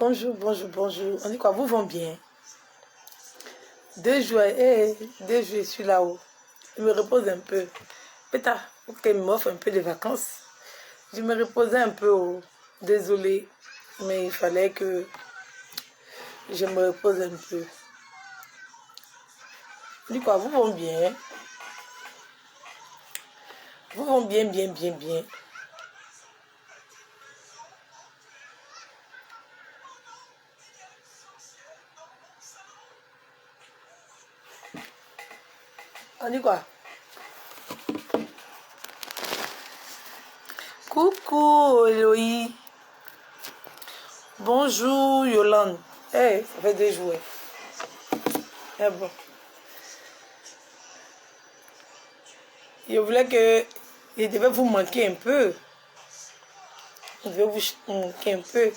Bonjour, bonjour, bonjour. On dit quoi? Vous vont bien? 2 jours, 2 jours, je suis là-haut. Je me repose un peu. Peut-être qu'elle m'offre un peu de vacances. Je me reposais un peu. Oh. Désolée, mais il fallait que je me repose un peu. On dit quoi? Vous vont bien? Vous vont bien, bien, bien, bien. On dit quoi? Coucou Eloï. Bonjour Yolande. Hey, ça fait 2 jours. Ah bon. Je voulais que... Je devais vous manquer un peu. Je devais vous manquer un peu.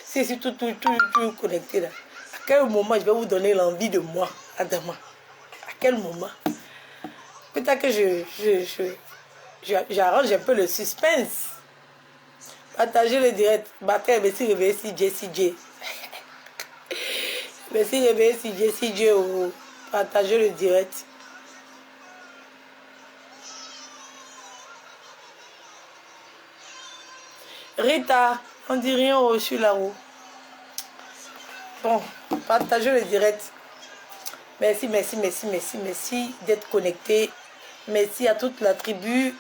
C'est surtout tout connecté là. À quel moment je vais vous donner l'envie de moi, Adama? À quel moment? Peut-être que j'arrange un peu le suspense. Partagez le direct. Bataille, merci réveillé CJ. Merci réveillé CJ. Partagez le direct. Rita, on dit rien, je suis là-haut. Bon, partagez le direct. Merci d'être connecté. Merci à toute la tribu.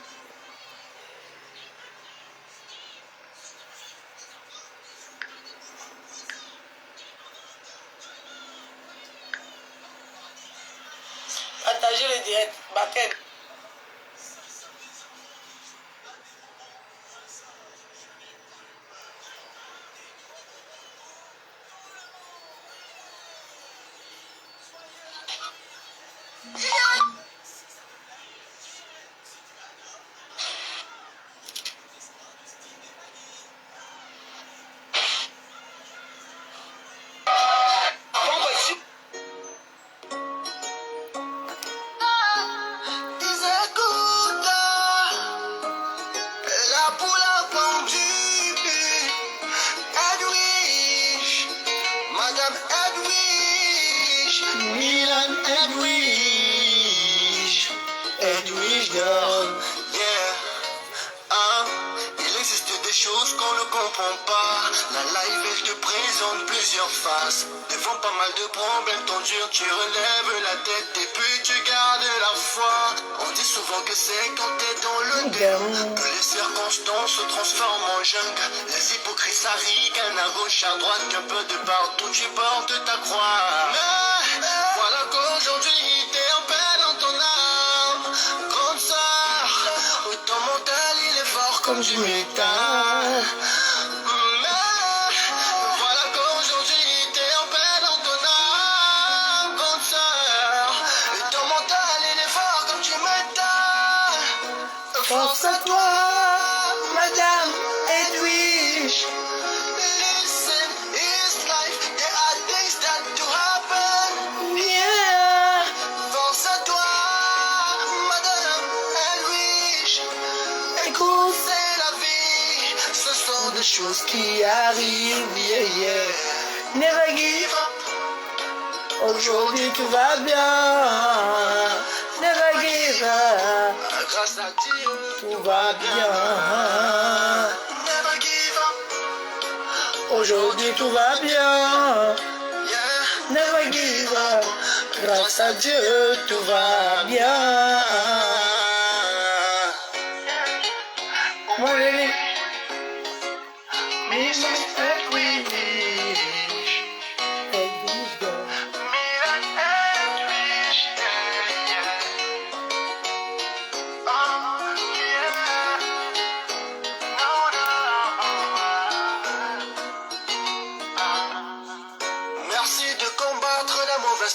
Partagez le direct. Baptême. Devant pas mal de problèmes, ton dur, tu relèves la tête et puis tu gardes la foi. On dit souvent que c'est quand t'es dans le démon que les circonstances se transforment en jungle. Les hypocrites s'arrivent à gauche, à droite, qu'un peu de partout tu portes ta croix. Mais voilà qu'aujourd'hui t'es en paix dans ton âme, grande sœur, où ton mental il est fort comme du métal. Force à toi, Madame Edwige. Listen, it's life, there are things that do happen. Yeah. Force à toi, Madame Edwige. Écoute, c'est la vie, ce sont des choses qui arrivent, yeah. Never give up. Aujourd'hui tout va bien. Never give up. Grâce à Dieu, tout va bien. Never give up. Aujourd'hui tout va bien. Never give up. Grâce à Dieu, tout va bien. Moi,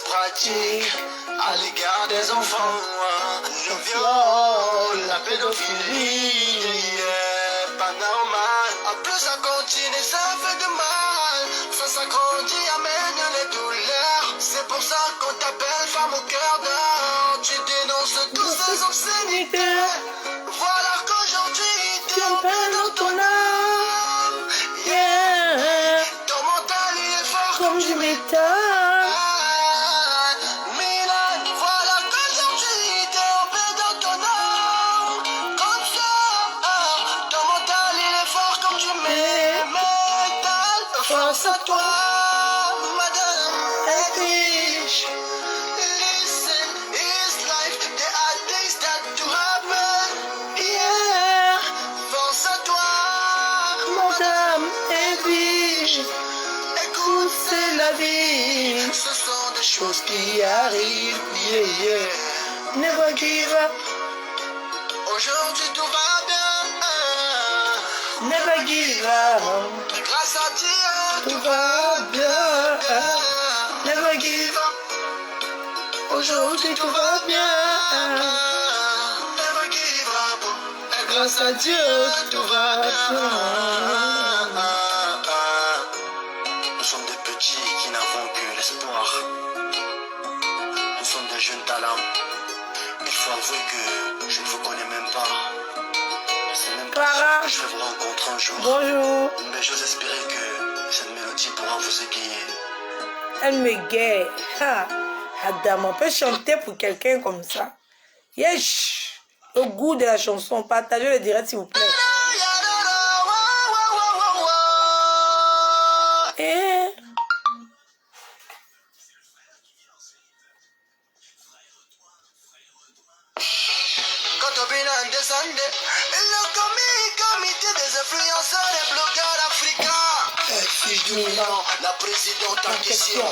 pratique à l'égard des enfants, le viol, la pédophilie, pas normal. En plus ça continue, ça fait de mal, ça s'agrandit, amène les douleurs. C'est pour ça qu'on t'appelle femme au cœur d'or. Tu dénonces toutes ces obscénités. Voilà qu'aujourd'hui tu en peine dans ton âme. Ton mental Pense à toi, madame. et riche. Listen, it's life. There are things that do happen. Yeah, Pense à toi, madame, et riche. écoute, C'est la vie. ce sont des choses Chose qui arrive, yeah, yeah. Never give up, aujourd'hui tout va bien. never give up. Grâce à Dieu, Tout va bien. Never give up. Aujourd'hui tout va bien. Never give up. Grâce à Dieu, tout va bien. Nous sommes des petits qui n'avons que l'espoir. Nous sommes des jeunes talents. Il faut avouer que je ne vous connais même pas. C'est même pas Clara. sûr que je vais vous rencontrer un jour. Bonjour. Mais j'ose espérer que cette mélodie pourra vous égayer. Elle me guette. Ha. Adam, on peut chanter pour quelqu'un comme ça. Yes. Le goût de la chanson. Partagez le direct s'il vous plaît. Et... Quand au bilan descendait, le comité des influenceurs et blogueurs africains. Fille du Milan, la présidente en question.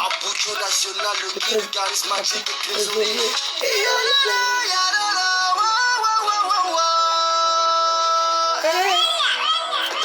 Abucho national, le guide charismatique et trésorier.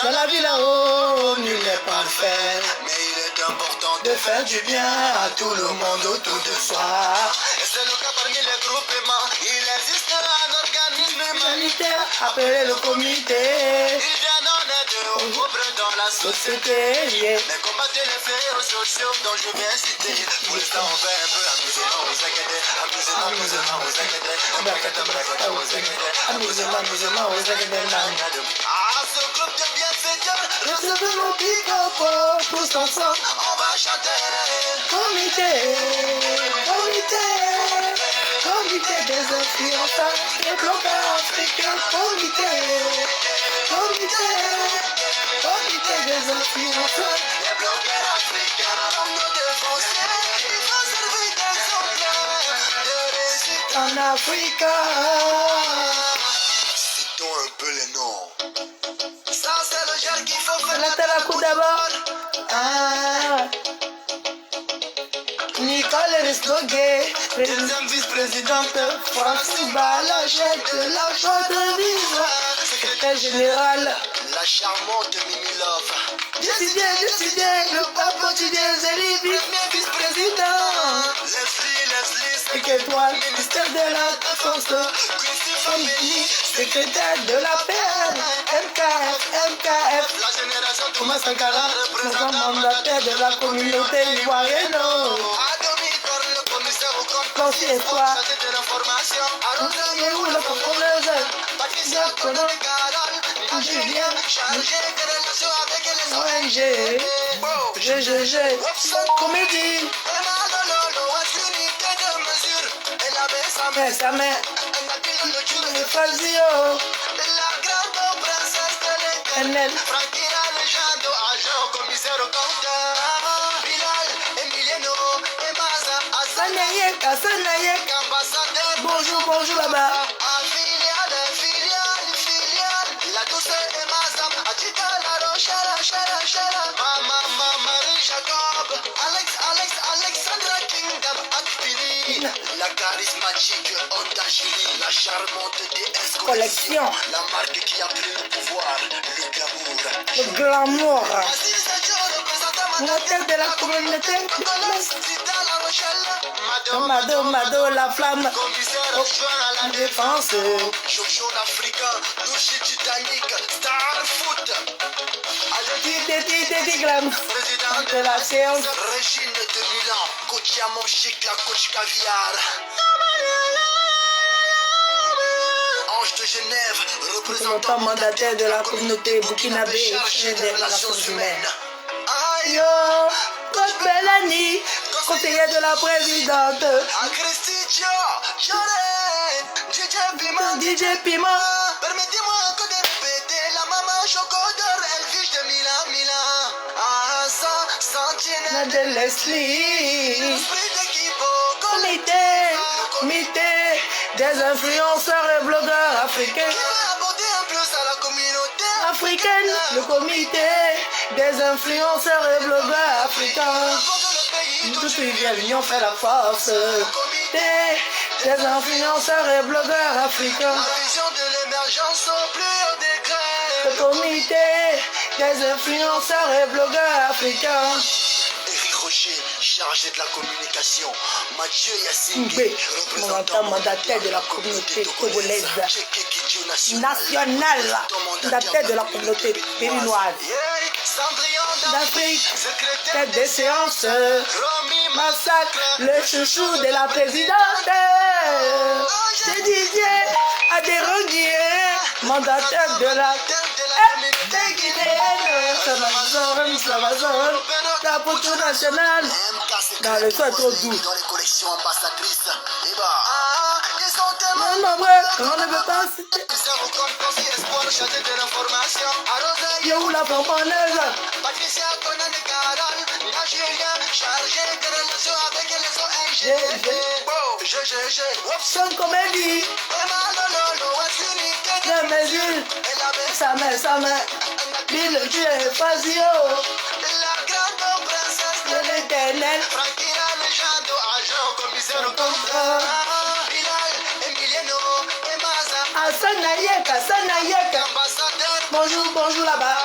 Dans la vie là-haut, nul n'est parfait. Mais il est important De faire du bien à tout le monde autour de soi. Et c'est le cas parmi les groupements. Il existe un organisme Humanitaire, appelez le comité. Il vient en aide aux pauvres dans la société. Société, yeah. Mais combattez les faits sociaux dont je viens citer. Pour l'instant, on fait un peu amusement aux aguedés. Amusement aux aguedés. Amusement aux aguedés. Ah, ce groupe de bienfaiteurs, Recevez mon picopo, tous ensemble. on va chanter. Comité, comité, comité des influenceurs, des blogueurs africains. Comité, comité, comité des influenceurs. Les blogueurs africains, nos défoncés, il faut servir d'exemplaire de résultats. En Afrique, Citons un peu les noms. Ça, c'est le genre qu'il faut faire la terre à coup d'abord. Ah. Nicole Risloguet, deuxième vice-présidente, Francis Balachette, la joie de vivre, secrétaire général. La charmante Mimi Love. Décidé, le pape quotidien, Zélie, premier vice-président. Leslie, Et que toi, ministère de la Défense, Famille, secrétaire de la paix, MKF, la génération Thomas Sankara, président mandataire de la communauté ivoirienne. Adomitor, le commissaire au compte. Conseil espoir, Chargé de l'information. Rosalie ou la contrôleuse, Patricia Kono, Carole, Julien, chargé des relations avec les ONG, GGG, comédie, Emma Lolo, unité de mesure. Elle avait sa main. sa mère, Elle a pris le jour. le Fazio, La grande princesse de l'éternel. Enel, Franquina Lejando, agent commissaire au compte. Bilal, Emiliano, Emaza, Sanayek, Sanayek, ambassadeur. bonjour là-bas. Filiale. La douceur Emaza, Atita, La Rochelle, Mama, Marie Jacob. Alexandra Kingdom, Akpili. La charismatique Onda Julie, la charmante déesse Collection, La marque qui a pris le pouvoir, le glamour. le glamour, Aziz Adjo, représentant la tête de la communauté, Zita La Rochelle, Mado, la flamme, commissaire adjoint à la défense, Jojo l'Africain, Louchi Titanic, Star Foot. Titi Glam, Président de la séance, Régine de Milan, coach à mon chic, la coach caviar. Ange de Genève, représentant mandataire de la communauté burkinabé et des relations humaines. Aïe, Coach Bellani, conseiller de la présidente, Christy Joret, DJ Piment, permettez-moi encore de répéter, la maman Chocodor, elle vige de Milan. Ah, de Leslie. Comité des influenceurs et blogueurs africains. Africaine, le comité des influenceurs et blogueurs africains. Tout vient, l'union fait la force. Des influenceurs et blogueurs africains. La vision de l'émergence au plus haut degré. Le comité des influenceurs et blogueurs africains. Eric Rocher, chargé de la communication. Mathieu Yassine, Mbé, représentant mandataire de la communauté congolaise nationale, mandataire de la communauté béninoise d'Afrique, tête des séances, massacre, le chouchou de la présidente. C'est Didier Adéronguier, mandataire de la la poteau nationale. Dans le soir trop doux. Dans les collections ambassadrices. Et bah, Non, non, ouais, on ne veut pas citer. Il y a où la pomponneuse? Son comédie. Le mesure. Ça met. Bille, tu es Fazio. De l'éternel. Sanayeka. Bonjour là-bas.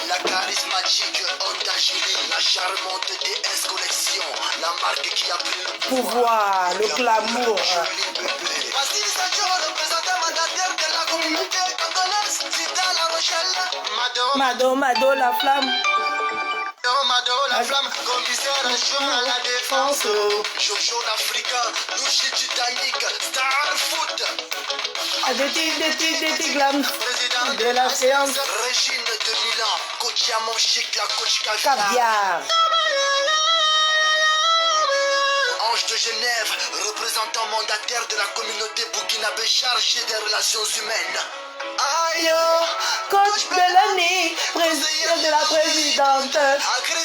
La charismatique Honda Julie, la charmante DS Collection, la marque qui a pris le Pouvoir, le glamour. joli bébé. Basile Sadio, représentant mandataire de la communauté congolaise, Zita La Rochelle. Mado, la flamme. Mado, la flamme, commissaire adjoint à la défense. Jojo l'Africain, Louchi Titanic, Star Foot. Des glam. Président De la séance. Régine de Milan, coach à mon chic, la coach Caviar. Ange de Genève, représentant mandataire de la communauté burkinabé chargé des relations humaines. Ayo, coach Bellani, président de la présidente.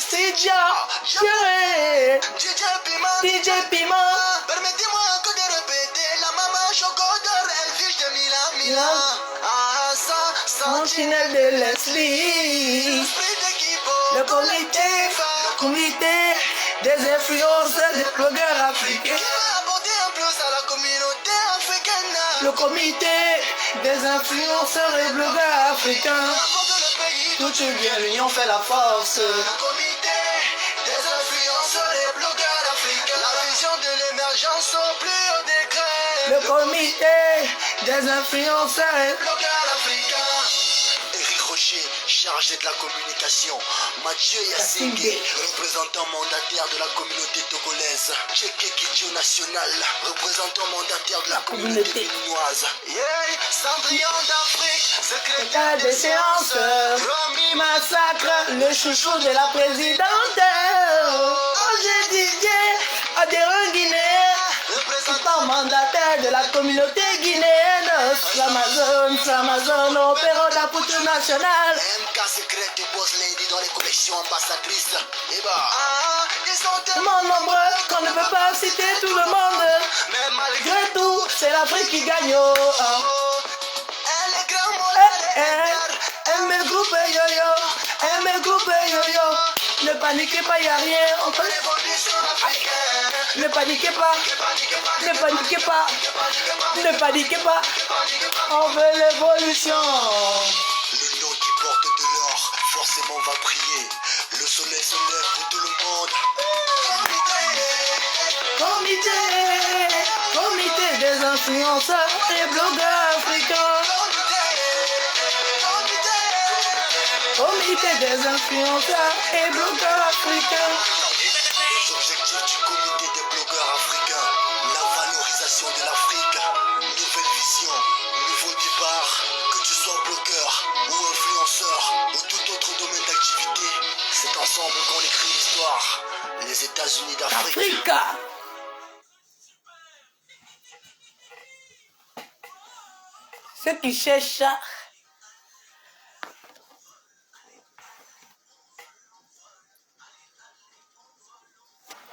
Sidia, Juré, DJ Piment. Permettez-moi encore de répéter, la maman Chocodor, elle fiche de Milan. Ah, ça, Sentinelle de Leslie. Le comité des influenceurs des blogueurs africains. Le comité des influenceurs et blogueurs africains. Tout vient, l'union fait la force. Le comité des influenceurs et blogueurs africains. La vision de l'émergence au plus haut degré. Le comité des influenceurs et Blogueurs africains. Eric Rocher, chargé de la communication. Mathieu Yassine, représentant mandataire de la communauté togolaise. Tchéké Guidio National, représentant mandataire de la communauté béninoise. Cendrillon d'Afrique, secrétaire des séances. Massacre, le chouchou de la présidente. J'ai Didier Adéronguier, représentant mandataire de la communauté guinéenne. Flamazone, opéra de la poteau nationale. MK Secret et Boss Lady dans les collections ambassadrices. Et bah, ils sont Tellement nombreux qu'on ne peut pas citer tout le monde. mais malgré Malgré tout, c'est l'Afrique qui gagne. elle est grand Aime le groupe yo-yo, aime le groupe yo-yo. Ne paniquez pas, y a rien. On peut... l'évolution africaine. Ne paniquez pas, ne paniquez pas, ne paniquez pas. On veut l'évolution. Le nom qui porte de l'or, forcément va briller. Le soleil se lève pour tout le monde. Comité des influenceurs et blogueurs africains. Comité des influenceurs et blogueurs africains. Les objectifs du comité des blogueurs africains, la valorisation de l'Afrique, nouvelle vision, nouveau départ, que tu sois blogueur ou influenceur ou tout autre domaine d'activité, c'est ensemble qu'on écrit l'histoire. Les États-Unis d'Afrique. Africa. Ceux qui cherchent ça.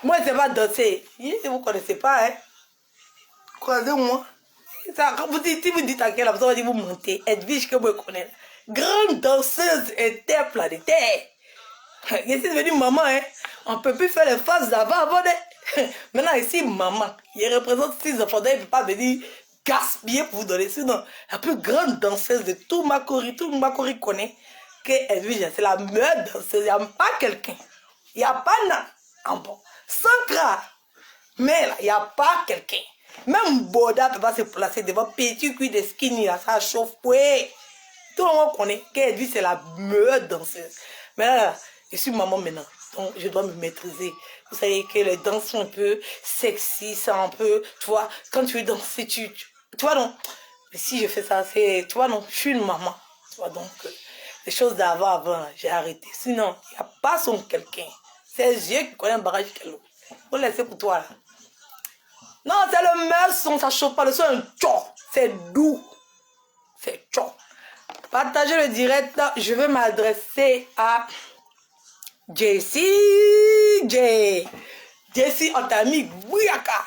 Moi, je ne sais pas danser. Vous ne connaissez pas, hein? Croisez-moi. Quand vous dites, si vous dites à quelle personne, on va dire vous mentez. Edwige que vous connaissez. Grande danseuse interplanétaire. Je suis devenue maman, hein. On ne peut plus faire les phases d'avant. Maintenant, ici, maman. Il représente 6 enfants. Il ne peut pas venir gaspiller pour vous donner. Sinon, la plus grande danseuse de tout Makori connaît que Edwige, c'est la meilleure danseuse. Il n'y a pas quelqu'un. Il n'y a pas là. En bon. Sans gras. Mais là, il n'y a pas quelqu'un. Même Boda ne peut pas se placer devant petit cuir de skinny. Là, ça chauffe. Oui. Tout le monde connaît qu'Edwige, c'est la meilleure danseuse. Mais là, je suis maman maintenant. Donc, je dois me maîtriser. Vous savez que les danses sont un peu sexy, c'est un peu, tu vois, quand tu veux danser, tu vois, non. Mais si je fais ça, c'est, tu vois, non, je suis une maman. Tu vois, donc, les choses d'avant, j'ai arrêté. Sinon, il n'y a pas son quelqu'un. C'est Dieu qui connaît un barrage qu'elle. Vous laissez pour toi, là. Non, c'est le meilleur son, ça chauffe pas. Le son est un tchon. C'est doux. C'est tchon. Partagez le direct. Je vais m'adresser à Jessie J. Jessie, on t'a mis Guyaka.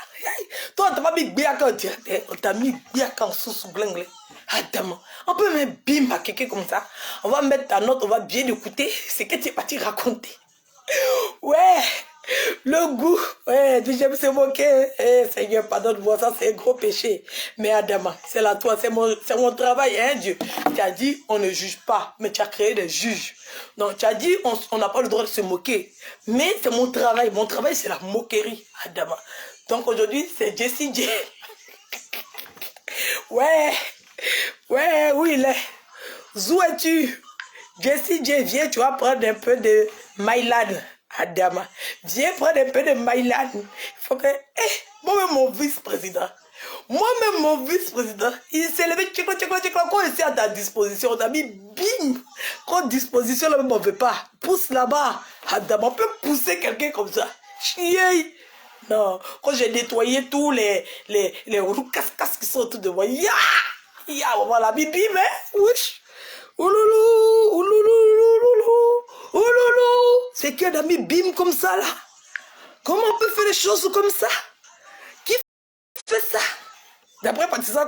Toi, on t'a pas mis Guyaka en direct. On t'a mis Guyaka en sous-blingle. Adam, on peut mettre bim à quelqu'un comme ça. On va mettre ta note, on va bien écouter ce que tu es parti raconter. Ouais, le goût. Ouais, j'aime se moquer. Eh, Seigneur, pardonne-moi, ça c'est un gros péché. Mais Adama, c'est la toi, c'est mon travail, hein, Dieu. Tu as dit, on ne juge pas, mais tu as créé des juges. Donc, tu as dit, on n'a pas le droit de se moquer. Mais c'est mon travail. Mon travail, c'est la moquerie, Adama. Donc, aujourd'hui, c'est Jessie J. Ouais, ouais, où il est? Où es-tu? Jessie J, viens, tu vas prendre un peu de Mylan, Adama. Viens prendre un peu de Mylan. Il faut que... moi-même, mon vice-président. Moi-même, mon vice-président. Il s'est levé, quand il est à ta disposition, on a mis bim. Quand disposition, là-même, on ne veut pas. Pousse là-bas. Adama, on peut pousser quelqu'un comme ça. Chier. Non, quand j'ai nettoyé tous les roues casse-casse qui sont autour de moi. Ya! Ya, voilà, bibi, mais... Ouch! Ouloulou, ouloulou, ouloulou, ouloulou. C'est qui a mis bim comme ça là? Comment on peut faire les choses comme ça? Qui fait ça? D'après Patricia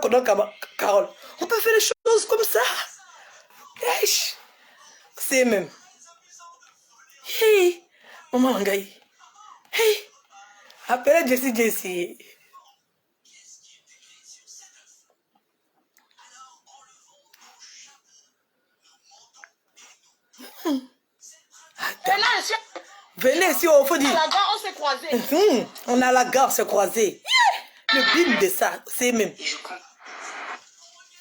Carole, on peut faire les choses comme ça? C'est même. Hey, maman Mangaï. Hey, appelez Jessie. Venez ici, on faut dire. À la gare, on s'est croisés. On a la gare, on s'est croisés. Le bim de ça, c'est même.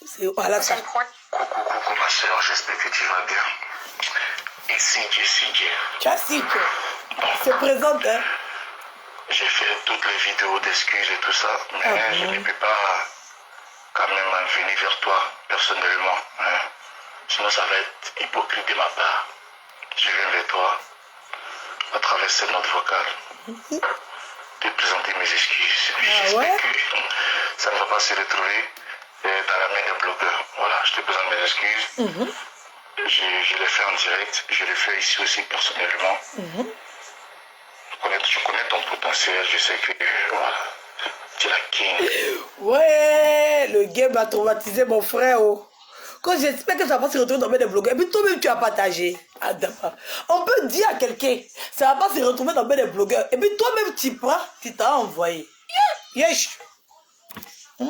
C'est voilà ça. Coucou ma soeur, j'espère que tu vas bien. Ici Jessie J. Jessie J. Se présente, hein. J'ai fait toutes les vidéos d'excuses et tout ça, mais je ne peux pas quand même venir vers toi personnellement. Hein. Sinon ça va être hypocrite de ma part. Je viens vers toi à travers cette note vocale de présenter mes excuses. J'espère que ça ne va pas se retrouver dans la main des blogueurs. Voilà, je te présente mes excuses. Je l'ai fait en direct, je l'ai fait ici aussi personnellement. Je connais ton potentiel, je sais que voilà, tu es la king. Ouais, le game a traumatisé mon frère. Oh. Quand j'espère que ça va se retrouver dans mes blogueurs, et puis toi-même tu as partagé. Adama. On peut dire à quelqu'un, ça va pas se retrouver dans mes blogueurs, et puis toi-même tu prends, tu t'as envoyé. Yes. Tu es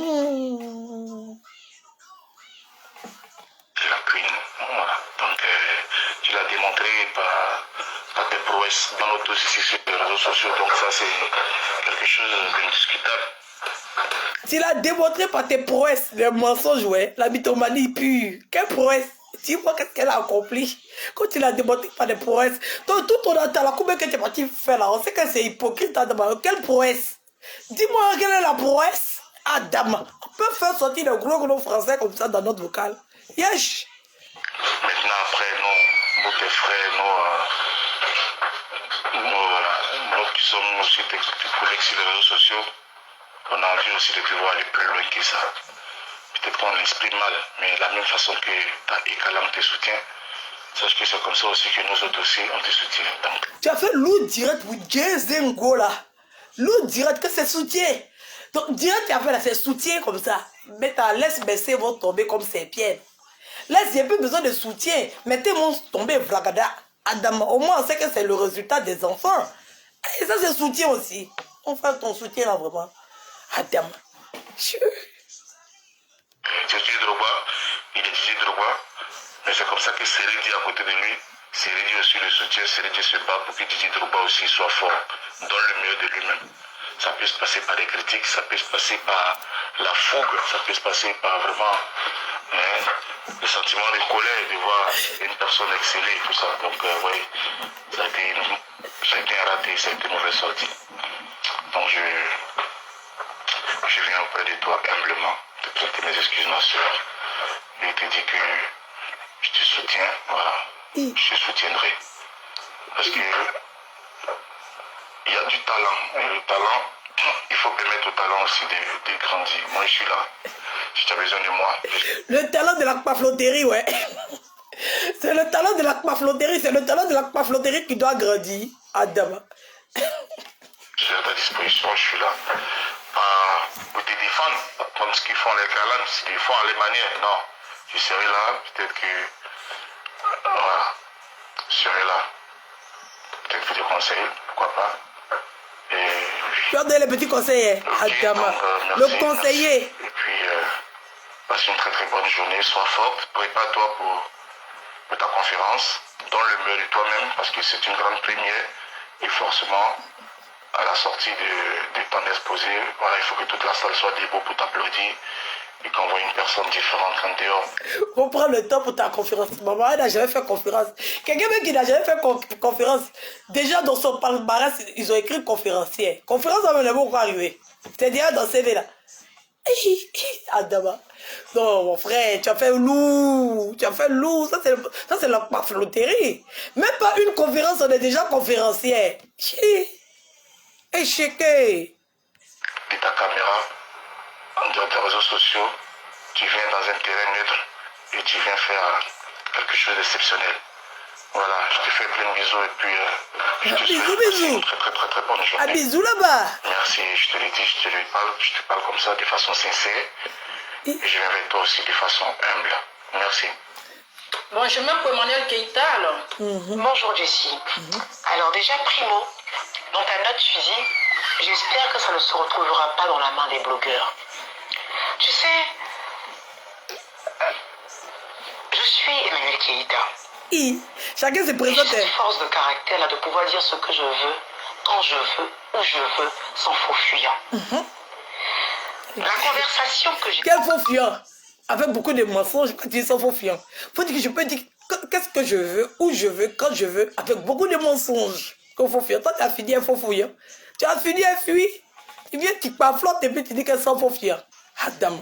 la queen, voilà. Donc tu l'as démontré par tes prouesses dans notre ici sur les réseaux sociaux, donc ça c'est quelque chose d'indiscutable. Tu l'as démontré par tes prouesses, les mensonges, ouais, la mythomanie pure. Quelle prouesse? Tu vois qu'est-ce qu'elle a accompli? Quand tu l'as démontré par des prouesses, tout ton la combien que tu es parti faire là, on sait que c'est hypocrite, Adama. Quelle prouesse? Dis-moi quelle est la prouesse? Adama. On peut faire sortir le gros français comme ça dans notre vocal. Yes. Maintenant, après, nous tes frères, nous qui sommes aussi des collègues sur les réseaux sociaux, on a envie aussi de pouvoir aller plus loin que ça. peut-être qu'on l'exprime mal, mais de la même façon que Ekalam te soutient, sache que c'est comme ça aussi que nous autres aussi, on te soutient. Donc, tu as fait loup direct pour Djezengo là. Loup direct que c'est soutien. Donc direct tu as fait là, c'est soutien comme ça. Mais laisse baisser vont tomber comme ses pieds. Là, il n'y a plus besoin de soutien. Mettez-moi tomber Vragada. Adam, au moins on sait que c'est le résultat des enfants. Et ça c'est soutien aussi. On fait ton soutien là vraiment. Adam. Didier Drogba, il est Didier Drogba, mais c'est comme ça que Seredi à côté de lui. Seredi aussi le soutien, Seredi se bat pour que Didier Drogba aussi soit fort, dans le mieux de lui-même. Ça peut se passer par des critiques, ça peut se passer par la fougue, ça peut se passer par vraiment le sentiment de colère de voir une personne exceller et tout ça. Donc oui, ça a été un raté, ça a été une mauvaise sortie. Donc je viens auprès de toi humblement te présenter mes excuses, ma soeur, et te dire que je te soutiens, voilà, je te soutiendrai. Parce que il y a du talent, et le talent, il faut permettre au talent aussi de grandir. Moi, je suis là. Si tu as besoin de moi. Le talent de l'aquaflotterie, ouais. C'est le talent de l'aquaflotterie, c'est le talent de l'aquaflotterie qui doit grandir, Adam. Je suis à ta disposition, je suis là. Pas pour te défendre, comme ce qu'ils font les galants, s'ils font à les manières, non. Je serai là, peut-être que. Voilà. Je serai là. Peut-être que des conseils, pourquoi pas. Et. Tu as donné les petits conseils, Adam. Le conseiller. Merci. Et puis, passe une très très bonne journée, sois forte, prépare-toi pour ta conférence, donne le mieux de toi-même, parce que c'est une grande première, et forcément, à la sortie de ton exposé, voilà, il faut que toute la salle soit debout pour t'applaudir et qu'on voit une personne différente en dehors. On prend le temps pour ta conférence. Maman, elle n'a jamais fait conférence. Quelqu'un qui n'a jamais fait conférence, déjà dans son palmarès, ils ont écrit conférencier. Conférence, ça ne va pas arriver. C'est déjà dans CV là. Adama. Non, mon frère, tu as fait lourd. Tu as fait lourd. Ça, c'est la flotterie. Même pas une conférence, on est déjà conférencier. Échequé. De ta caméra, en dehors des réseaux sociaux, tu viens dans un terrain neutre et tu viens faire quelque chose d'exceptionnel. Voilà, je te fais plein de bisous et puis je te souhaite une très bonne journée. Un bisou là-bas. Merci, je te le dis, je te parle comme ça de façon sincère et je viens avec toi aussi de façon humble. Merci. Bon, je m'appelle Emmanuel Keïta alors. Bonjour Jessie. Alors déjà, primo, dans ta note tu dis, j'espère que ça ne se retrouvera pas dans la main des blogueurs. Tu sais, je suis Emmanuel Keïta. Chacun se présente. J'ai cette force de caractère là de pouvoir dire ce que je veux, quand je veux, où je veux, sans faux fuyant. La conversation que j'ai... Quel faux fuyant? Avec beaucoup de mensonges, quand tu dis sans faux fuyant. Faut dire que je peux dire qu'est-ce que je veux, où je veux, quand je veux, avec beaucoup de mensonges. Qu'un faux fuyant. Toi, tu as fini un faux fuyant. Tu as fini un fui. Tu viens, tu flottes et puis tu dis que c'est sans faux fuyant. Adam.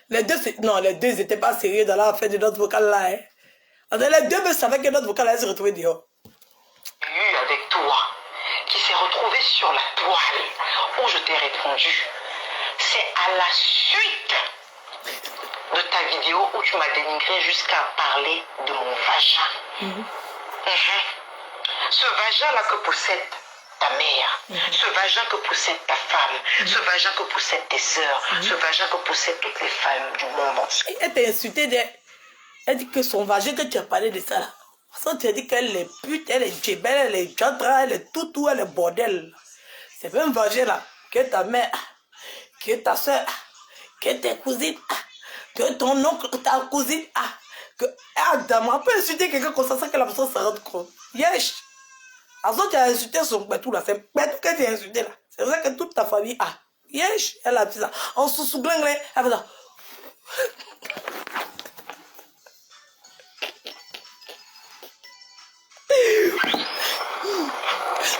Les deux, non, les deux n'étaient pas sérieux dans la fin de notre vocal là. Hein. Les deux me savaient que notre vocal allait se retrouver dehors. Eu avec toi, qui s'est retrouvé sur la toile, où je t'ai répondu. C'est à la suite de ta vidéo où tu m'as dénigré jusqu'à parler de mon vagin. Ce vagin-là que possède ta mère, ce vagin que possède ta femme, ce vagin que possèdent tes sœurs, ce vagin que possèdent toutes les femmes du monde entier. Elle t'a insulté, elle dit que son vagin, que tu as parlé de ça là. Parce que tu as dit qu'elle est pute, elle est djebelle, elle est jantra, elle est tout, elle est bordel. C'est même vagin là, que ta mère, que ta soeur, que tes cousines, que ton oncle, ta cousine, que Adam, on peut insulter quelqu'un comme ça sans que la personne se rende compte. Yes! Alors tu as insulté son pétou là, c'est pétou que tu as insulté là. C'est vrai que toute ta famille a. Yes! Elle a fait ça. En sous-sous-gling, elle fait ça.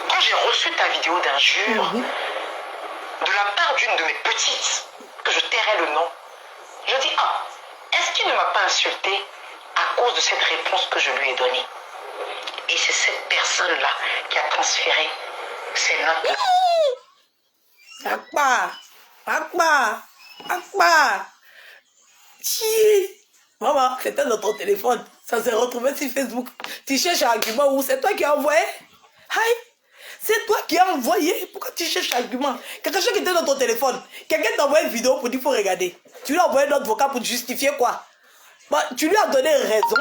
Quand j'ai reçu ta vidéo d'injure, de la part d'une de mes petites, que je tairai le nom, je dis, est-ce qu'il ne m'a pas insulté à cause de cette réponse que je lui ai donnée? Et c'est cette personne-là qui a transféré ses notes. Akbar. Maman, c'était dans ton téléphone. Ça s'est retrouvé sur Facebook. Tu cherches un argument où c'est toi qui as envoyé. Aïe, c'est toi qui as envoyé. Pourquoi tu cherches un argument? Quelque chose qui était dans ton téléphone. Quelqu'un t'a envoyé une vidéo pour dire qu'il faut regarder. Tu lui as envoyé notre vocal pour justifier quoi? Bah, tu lui as donné raison.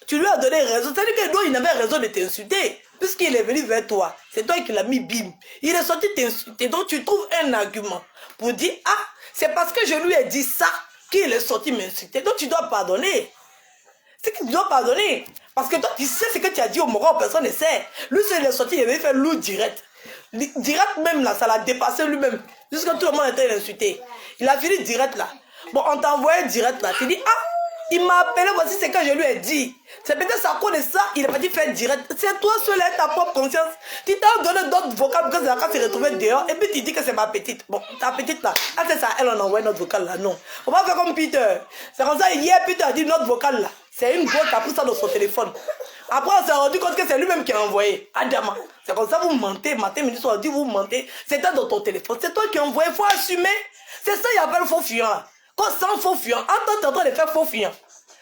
Tu lui as donné raison. C'est-à-dire que lui, il n'avait raison de t'insulter. Puisqu'il est venu vers toi. C'est toi qui l'as mis bim. Il est sorti t'insulter. Donc tu trouves un argument pour dire, ah, c'est parce que je lui ai dit ça qu'il est sorti m'insulter. Donc tu dois pardonner. C'est que tu dois pardonner. Parce que toi, tu sais ce que tu as dit au moral, personne ne sait. Lui, il est sorti, il avait fait loup direct. Direct même là, ça l'a dépassé lui-même. Jusqu'à tout le monde était insulté. Il a fini direct là. Bon, on t'a envoyé direct là. Tu dis, ah, il m'a appelé, voici ce que je lui ai dit. C'est peut-être à cause de ça, il est parti faire direct. C'est toi seul, ta propre conscience. Tu t'as donné d'autres vocales parce que Zaka s'est retrouvé dehors. Et puis tu dis que c'est ma petite. Bon, ta petite là. Ah, c'est ça, elle, on a envoyé notre vocal là. Non. On va faire comme Peter. C'est comme ça, hier, Peter a dit notre vocal là. C'est une grosse qui a pris ça dans son téléphone. Après, on s'est rendu compte que c'est lui-même qui a envoyé. Adama. C'est comme ça, vous mentez. Matin, midi, soir, on dit vous mentez. C'était dans ton téléphone. C'est toi qui as envoyé. Il faut assumer. C'est ça, il appelle faux fuyant. Quand c'est faux fuyant, attends, tu es en train de faire faux fuyant.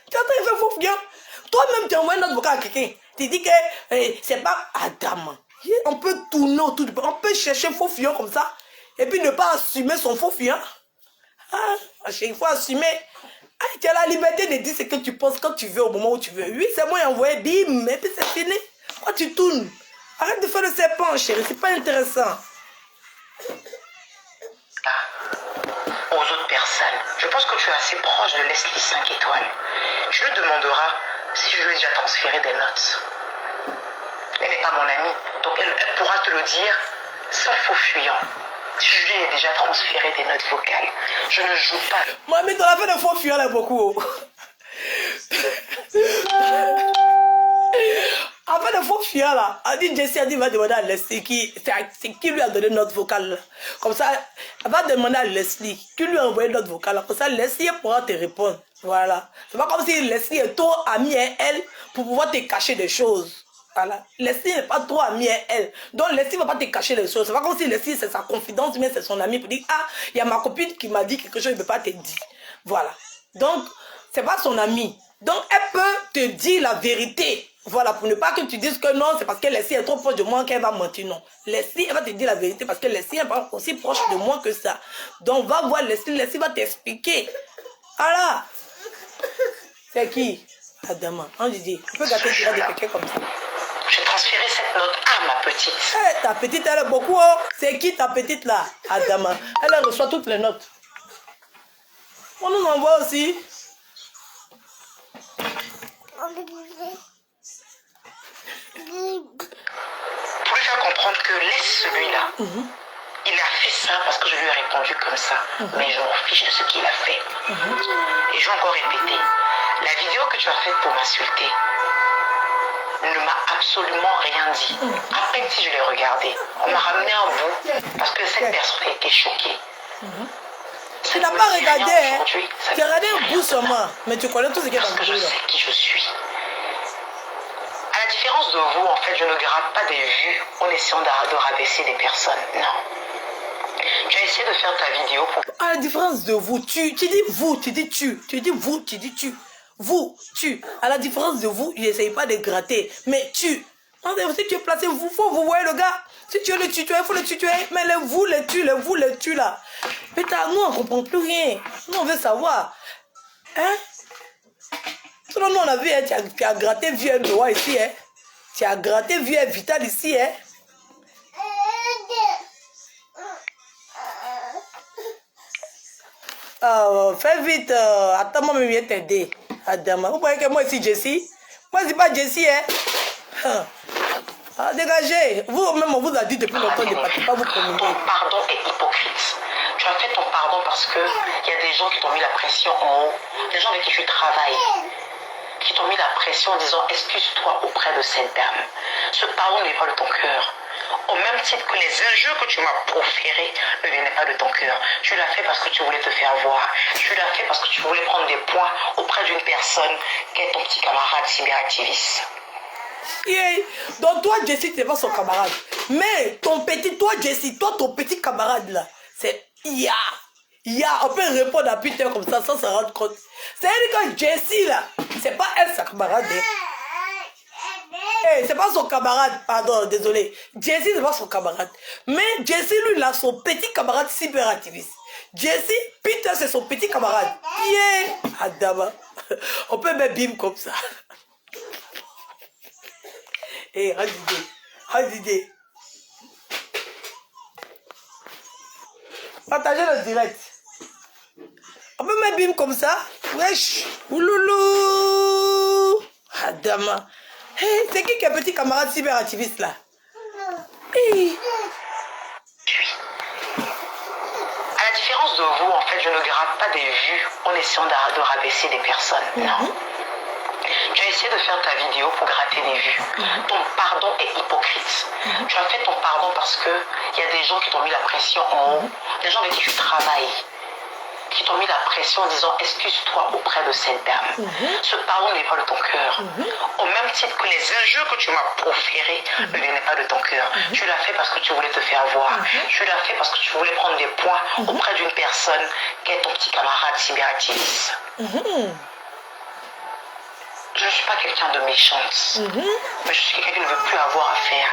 Tu es en train de faire faux fuyant. Toi-même, tu as envoyé notre vocal à quelqu'un. Tu dis que c'est pas Adama. On peut tourner autour du... On peut chercher faux fuyant comme ça. Et puis ne pas assumer son faux fuyant. Ah, il faut assumer. Ah, tu as la liberté de dire ce que tu penses quand tu veux, au moment où tu veux. Oui, c'est moi qui ai envoyé, bim, et puis c'est fini. Quand tu tournes, arrête de faire le serpent, chérie, c'est pas intéressant. Aux autres personnes, je pense que tu es assez proche de Leslie 5 étoiles. Tu lui demanderas si je lui ai déjà transféré des notes. Elle n'est pas mon amie, donc elle pourra te le dire sans faux fuyant. Je lui ai déjà transféré des notes vocales. Je ne joue pas. Moi, mais t'en as fait de faux fuyants là beaucoup. En fait, de faux fuyants là, a dit Jessie a dit va demander à Leslie qui lui a donné notre vocale là. Comme ça, elle va demander à Leslie qui lui a envoyé notre vocale là. Comme ça, Leslie pourra te répondre. Voilà. C'est pas comme si Leslie est trop amie à elle pour pouvoir te cacher des choses. Voilà. Leslie n'est pas trop amie à elle. Donc Leslie ne va pas te cacher les choses. C'est pas comme si Leslie c'est sa confidence, mais c'est son amie pour dire, ah, il y a ma copine qui m'a dit quelque chose, je ne peux pas te dire. Voilà. Donc, c'est pas son amie. Donc, elle peut te dire la vérité. Voilà, pour ne pas que tu dises que non, c'est parce que Leslie est trop proche de moi qu'elle va mentir. Non. Leslie, elle va te dire la vérité parce que Leslie n'est pas aussi proche de moi que ça. Donc, va voir Leslie, Leslie va t'expliquer. Voilà. C'est qui? Adama. On dit, on peut gâter de quelqu'un comme ça. J'ai transféré cette note à ma petite. Hey, ta petite, elle est beaucoup. Oh. C'est qui ta petite là? Adama. Elle reçoit toutes les notes. On nous envoie aussi. Pour lui faire comprendre que laisse celui-là. Il a fait ça parce que je lui ai répondu comme ça. Mais je m'en fiche de ce qu'il a fait. Et je vais encore répéter. La vidéo que tu as faite pour m'insulter ne m'a absolument rien dit. À peine si je l'ai regardé. On m'a ramené un bout parce que cette personne a été choquée. Tu n'as pas regardé, hein? Tu as regardé un bout seulement. Mais tu connais tout ce qui est dans le parce que vidéo. Je sais qui je suis. À la différence de vous, en fait, je ne gratte pas des vues en essayant de rabaisser des personnes. Non. Tu as essayé de faire ta vidéo pour... À la différence de vous, tu dis vous, tu dis tu. Tu dis vous, tu dis tu. Vous, tu. À la différence de vous, il n'essaye pas de gratter. Mais tu. Si tu es placé, vous voyez le gars. Si tu veux le tutoyer, il faut le tutoyer. Mais les vous, les tu là. Mais nous, on ne comprend plus rien. Nous, on veut savoir. Hein? Selon nous, on a vu, hein, tu as gratté vieux Noah ici. Hein? Tu as gratté vieux Vital ici. Hein? Fais vite. Attends, moi, je viens t'aider. Adama. Vous voyez que moi ici, Jessie? Moi, c'est pas Jessie, hein? Ah, dégagez. Vous-même, on vous a dit depuis longtemps de ne pas vous communiquer. Ton pardon est hypocrite. Tu as fait ton pardon parce qu'il y a des gens qui t'ont mis la pression en haut. Des gens avec qui tu travailles. Qui t'ont mis la pression en disant excuse-toi auprès de cette dame. Ce pardon n'est pas de ton cœur. Au même titre que les injures que tu m'as proférées ne venaient pas de ton cœur. Tu l'as fait parce que tu voulais te faire voir. Tu l'as fait parce que tu voulais prendre des points auprès d'une personne qui est ton petit camarade cyberactiviste. Yeah. Donc toi, Jessie, tu n'es pas son camarade. Mais ton petit, toi, Jessie, toi, ton petit camarade là, c'est... Yeah. On peut répondre à Peter comme ça sans se rendre compte. C'est-à-dire que Jessie, là, c'est pas elle, sa camarade. Hey, c'est pas son camarade, pardon, désolé. Jessie, c'est pas son camarade. Mais Jessie, lui, il a son petit camarade cyberactiviste. Jessie, Peter, c'est son petit camarade. Qui est Adama. On peut mettre bim comme ça. Hey, Hadidé. Partagez le direct. On peut mettre bim comme ça. Wesh. Ouloulou. Adama. Hey, c'est qui est petit camarade cyberactiviste là? Hey. À la différence de vous, en fait, je ne gratte pas des vues en essayant de rabaisser des personnes. Non. Tu as essayé de faire ta vidéo pour gratter des vues. Ton pardon est hypocrite. Tu as fait ton pardon parce que il y a des gens qui t'ont mis la pression en haut, des gens avec qui tu travailles, qui t'ont mis la pression en disant excuse-toi auprès de cette dame. Ce pardon n'est pas de ton cœur. Au même titre que les injures que tu m'as proférées ne venaient pas de ton cœur. Tu l'as fait parce que tu voulais te faire voir. Tu l'as fait parce que tu voulais prendre des points auprès d'une personne qui est ton petit camarade cyberactiviste. Je ne suis pas quelqu'un de méchante, mais je suis quelqu'un qui ne veut plus avoir affaire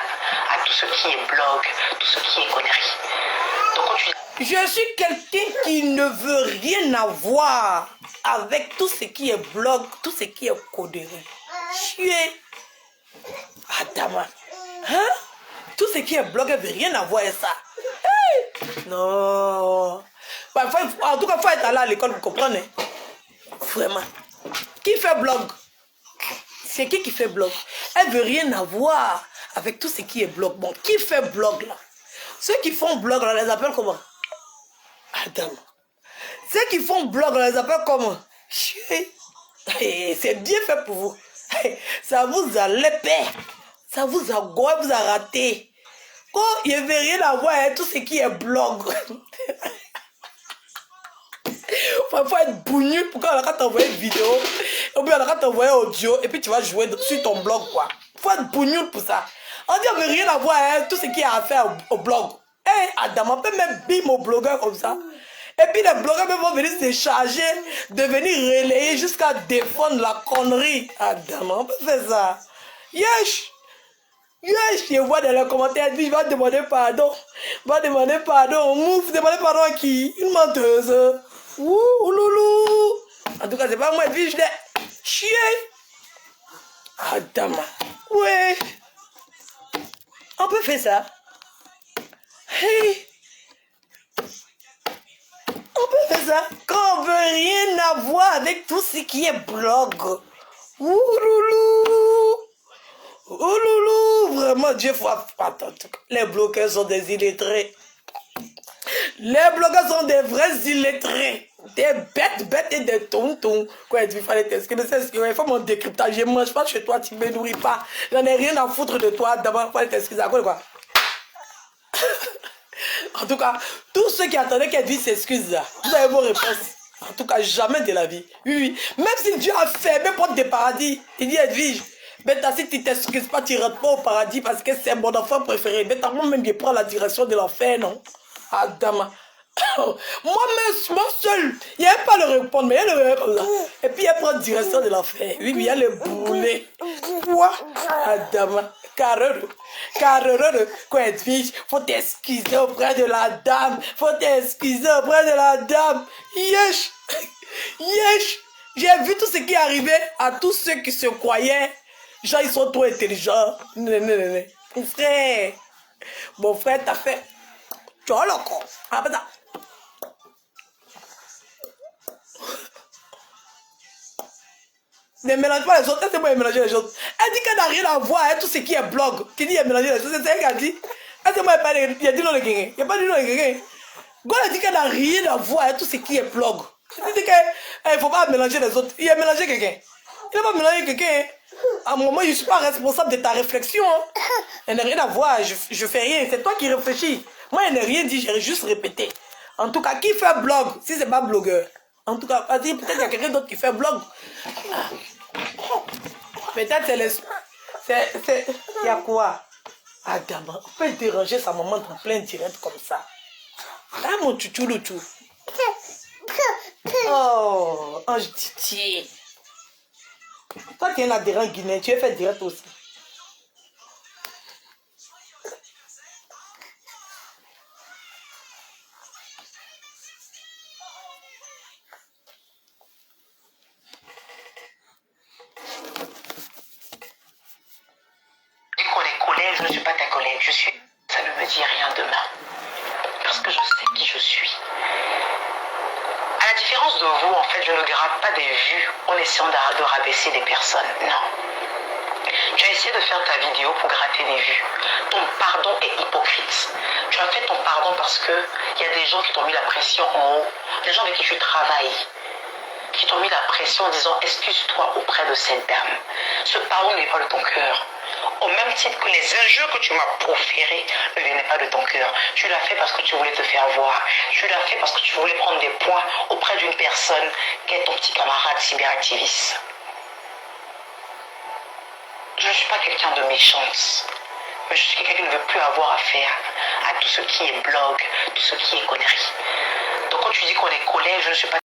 à tout ce qui est blog, tout ce qui est connerie. Donc quand tu... Je suis quelqu'un qui ne veut rien avoir avec tout ce qui est blog, tout ce qui est connerie. Tu es Adama. Hein? Tout ce qui est blog ne veut rien avoir avec ça. Hey! Non. Bah, en tout cas, il faut être allé à l'école, vous comprenez? Vraiment. Qui fait blog? C'est qui fait blog? Elle ne veut rien avoir avec tout ce qui est blog. Bon, qui fait blog là? Ceux qui font blog, on les appelle comment? Adam. Ceux qui font blog, on les appelle comment? C'est bien fait pour vous. Ça vous a lépé. Ça vous a goûté, vous a raté. Quand il ne veut rien avoir avec tout ce qui est blog. Il faut être bougnu pour quand on va t'envoyer une vidéo, ou bien on va t'envoyer audio, et puis tu vas jouer sur ton blog, quoi. Il faut être bougnu pour ça. On dit on ne veut rien avoir avec tout ce qui a à faire au blog. Hey, Adam, on peut même bim aux blogueurs comme ça. Et puis les blogueurs vont venir se charger de venir relayer jusqu'à défendre la connerie. Adam, on peut faire ça. Yesh! Yesh! Je vois dans les commentaires, elle dit, va demander pardon. Va demander pardon. Move, demander pardon à qui? Une menteuse. Ouh, loulou. En tout cas, c'est pas moi, elle dit, je l'ai chier. Adam. Ouais. On peut faire ça. Hey. On peut faire ça. Quand on veut rien avoir avec tout ce qui est blog. Ouh, loulou. Oh loulou. Vraiment, Dieu faut... Attends, les blogueurs sont des illettrés. Les blogueurs sont des vrais illettrés. Des bêtes et des tontons. Quoi, il fallait t'expliquer. Il faut mon décryptage. Je ne mange pas chez toi, tu ne me nourris pas. J'en ai rien à foutre de toi. D'abord, il fallait t'excuser. Quoi? En tout cas, tous ceux qui attendaient qu'elle dise s'excuse là, vous avez vos réponses. En tout cas, jamais de la vie. Oui. Même si Dieu a fermé porte des paradis, il dit Edwige, mais si tu ne t'excuses pas, tu ne rentres pas au paradis parce que c'est mon enfant préféré. Mais moi-même, je prends la direction de l'enfer, non? Adam. Moi seul, il n'y a pas le répondre, mais il y a le répondre comme ça. Et puis il prend la direction de l'enfer. Oui, il y a le boulet. Quoi? Adam. Carreux. Quoi, Edwige, faut t'excuser auprès de la dame. Faut t'excuser auprès de la dame. Yesh. Yesh. J'ai vu tout ce qui est arrivé à tous ceux qui se croyaient. Genre, ils sont trop intelligents. Non. Mon frère, t'as fait. Tu vois le corps. Après ça. Ne mélange pas les autres. C'est moi qui mélange les autres. Elle dit qu'elle n'a rien à voir avec tout ce qui est blog. Qui dit qu'elle mélange les autres. C'est elle qui a dit. C'est moi qui parle. Il y a dit non le guéguin. Il n'y a pas dit non le guéguin. Elle dit qu'elle n'a rien à voir avec tout ce qui est blog. Elle dit qu'il ne faut pas mélanger les autres. Il a mélangé quelqu'un. Il n'a pas mélangé quelqu'un. À un moment, je ne suis pas responsable de ta réflexion. Elle n'a rien à voir. Je fais rien. C'est toi qui réfléchis. Moi, elle n'a rien dit. J'ai juste répété. En tout cas, qui fait blog si ce n'est pas blogueur? En tout cas, peut-être qu'il y a quelqu'un d'autre qui fait blog. Peut-être c'est il y a quoi? Adam, on peut déranger sa maman en plein direct comme ça. Ah, mon chouchou. Oh, Ange Titi. Toi, tu es un adhérent guinéen, tu es fait direct aussi. Qu'on est collègue, je ne suis pas ta collègue. Je suis. Ça ne me dit rien demain. Parce que je sais qui je suis. À la différence de vous, en fait, je ne gratte pas des vues en essayant de rabaisser des personnes. Non. Tu as essayé de faire ta vidéo pour gratter des vues. Ton pardon est hypocrite. Tu as fait ton pardon parce que il y a des gens qui t'ont mis la pression en haut. Des gens avec qui tu travailles. Qui t'ont mis la pression en disant excuse-toi auprès de cette dame. Ce pardon n'est pas de ton cœur. Au même titre que les injures que tu m'as proférées ne venaient pas de ton cœur. Tu l'as fait parce que tu voulais te faire voir. Tu l'as fait parce que tu voulais prendre des points auprès d'une personne qui est ton petit camarade cyberactiviste. Je ne suis pas quelqu'un de méchante. Mais je suis quelqu'un qui ne veut plus avoir affaire à tout ce qui est blog, tout ce qui est conneries. Donc quand tu dis qu'on est collègues, je ne suis pas